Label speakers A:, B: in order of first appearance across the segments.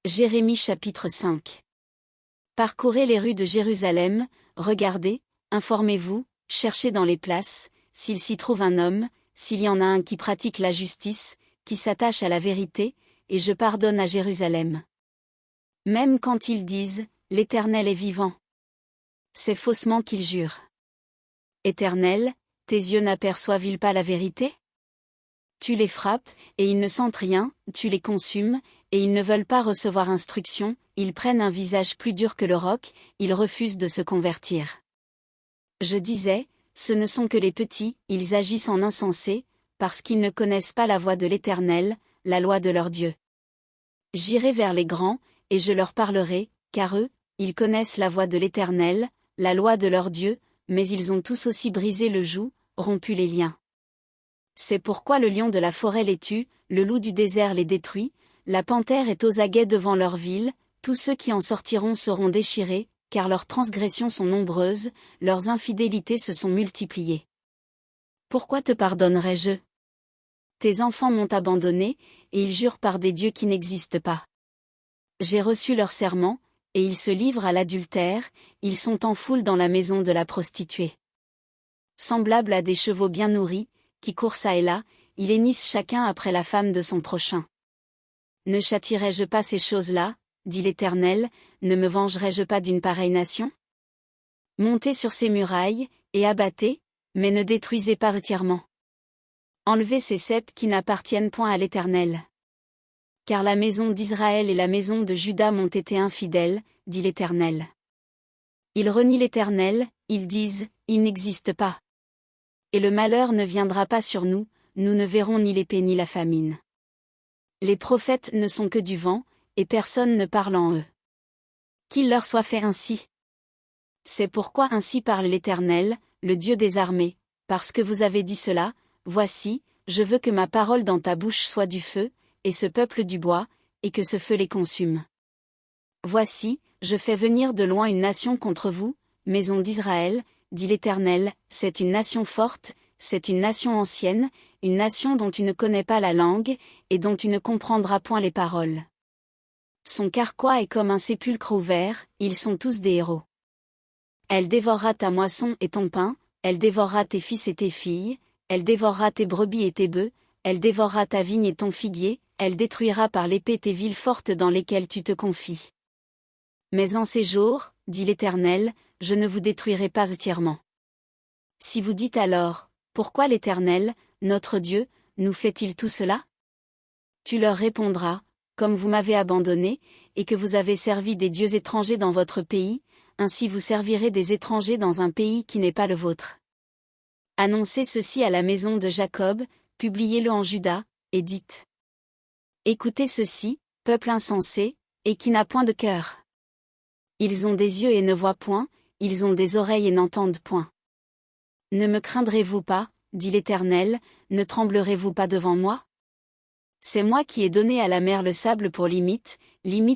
A: Jérémie chapitre 5. Parcourez les rues de Jérusalem, regardez, informez-vous, cherchez dans les places, s'il s'y trouve un homme, s'il y en a un qui pratique la justice, qui s'attache à la vérité, et je pardonne à Jérusalem. Même quand ils disent, l'Éternel est vivant. C'est faussement qu'ils jurent. Éternel, tes yeux n'aperçoivent-ils pas la vérité? Tu les frappes, et ils ne sentent rien, tu les consumes, et ils ne veulent pas recevoir instruction, ils prennent un visage plus dur que le roc, ils refusent de se convertir. Je disais, ce ne sont que les petits, ils agissent en insensés, parce qu'ils ne connaissent pas la voie de l'Éternel, la loi de leur Dieu. J'irai vers les grands, et je leur parlerai, car eux, ils connaissent la voie de l'Éternel, la loi de leur Dieu, mais ils ont tous aussi brisé le joug, rompu les liens. C'est pourquoi le lion de la forêt les tue, le loup du désert les détruit, la panthère est aux aguets devant leur ville, tous ceux qui en sortiront seront déchirés, car leurs transgressions sont nombreuses, leurs infidélités se sont multipliées. Pourquoi te pardonnerais-je? Tes enfants m'ont abandonné, et ils jurent par des dieux qui n'existent pas. J'ai reçu leur serment, et ils se livrent à l'adultère, ils sont en foule dans la maison de la prostituée. Semblables à des chevaux bien nourris, qui courent çà et là, ils hennissent chacun après la femme de son prochain. Ne châtierai-je pas ces choses-là, dit l'Éternel, ne me vengerai-je pas d'une pareille nation? Montez sur ces murailles, et abattez, mais ne détruisez pas entièrement. Enlevez ces ceps qui n'appartiennent point à l'Éternel. Car la maison d'Israël et la maison de Juda m'ont été infidèles, dit l'Éternel. Ils renient l'Éternel, ils disent, il n'existe pas. Et le malheur ne viendra pas sur nous, nous ne verrons ni l'épée ni la famine. Les prophètes ne sont que du vent, et personne ne parle en eux. Qu'il leur soit fait ainsi. C'est pourquoi ainsi parle l'Éternel, le Dieu des armées, parce que vous avez dit cela, voici, je veux que ma parole dans ta bouche soit du feu, et ce peuple du bois, et que ce feu les consume. Voici, je fais venir de loin une nation contre vous, maison d'Israël, dit l'Éternel, c'est une nation forte, c'est une nation ancienne, une nation dont tu ne connais pas la langue, et dont tu ne comprendras point les paroles. Son carquois est comme un sépulcre ouvert, ils sont tous des héros. Elle dévorera ta moisson et ton pain, elle dévorera tes fils et tes filles, elle dévorera tes brebis et tes bœufs, elle dévorera ta vigne et ton figuier, elle détruira par l'épée tes villes fortes dans lesquelles tu te confies. Mais en ces jours, dit l'Éternel, je ne vous détruirai pas entièrement. Si vous dites alors, pourquoi l'Éternel, notre Dieu, nous fait-il tout cela? Tu leur répondras, comme vous m'avez abandonné, et que vous avez servi des dieux étrangers dans votre pays, ainsi vous servirez des étrangers dans un pays qui n'est pas le vôtre. Annoncez ceci à la maison de Jacob, publiez-le en Juda, et dites. Écoutez ceci, peuple insensé, et qui n'a point de cœur. Ils ont des yeux et ne voient point, ils ont des oreilles et n'entendent point. Ne me craindrez-vous pas, dit l'Éternel, ne tremblerez-vous pas devant moi? C'est moi qui ai donné à la mer le sable pour limite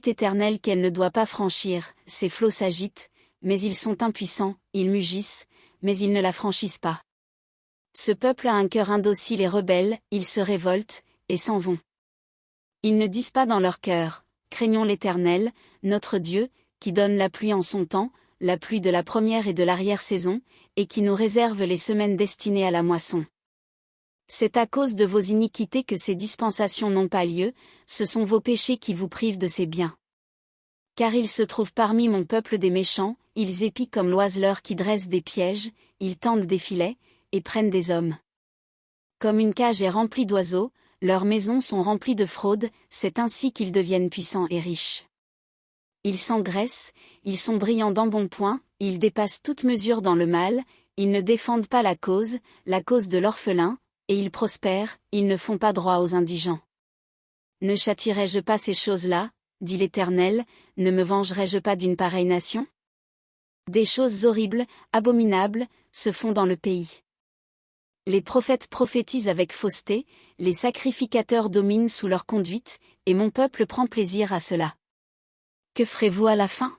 A: éternelle qu'elle ne doit pas franchir, ses flots s'agitent, mais ils sont impuissants, ils mugissent, mais ils ne la franchissent pas. Ce peuple a un cœur indocile et rebelle, ils se révoltent, et s'en vont. Ils ne disent pas dans leur cœur, craignons l'Éternel, notre Dieu, qui donne la pluie en son temps, la pluie de la première et de l'arrière-saison, et qui nous réserve les semaines destinées à la moisson. C'est à cause de vos iniquités que ces dispensations n'ont pas lieu, ce sont vos péchés qui vous privent de ces biens. Car il se trouve parmi mon peuple des méchants, ils épient comme l'oiseleur qui dresse des pièges, ils tendent des filets, et prennent des hommes. Comme une cage est remplie d'oiseaux, leurs maisons sont remplies de fraudes, c'est ainsi qu'ils deviennent puissants et riches. Ils s'engraissent, ils sont brillants d'embonpoint, ils dépassent toute mesure dans le mal, ils ne défendent pas la cause de l'orphelin, et ils prospèrent, ils ne font pas droit aux indigents. Ne châtierai-je pas ces choses-là, dit l'Éternel, ne me vengerai-je pas d'une pareille nation? Des choses horribles, abominables, se font dans le pays. Les prophètes prophétisent avec fausseté, les sacrificateurs dominent sous leur conduite, et mon peuple prend plaisir à cela. Que ferez-vous à la fin?